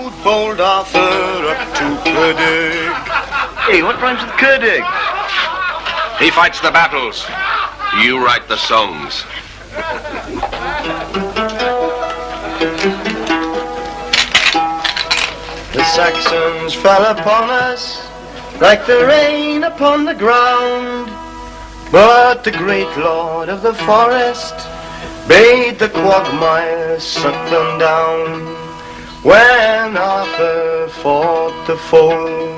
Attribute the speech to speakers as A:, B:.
A: rode bold Arthur up to Cerdig.
B: Hey, what rhymes with Cerdig?
C: He fights the battles. You write the songs.
A: The Saxons fell upon us like the rain upon the ground, but the great lord of the forest bade the quagmire suck them down. When Arthur fought the foe,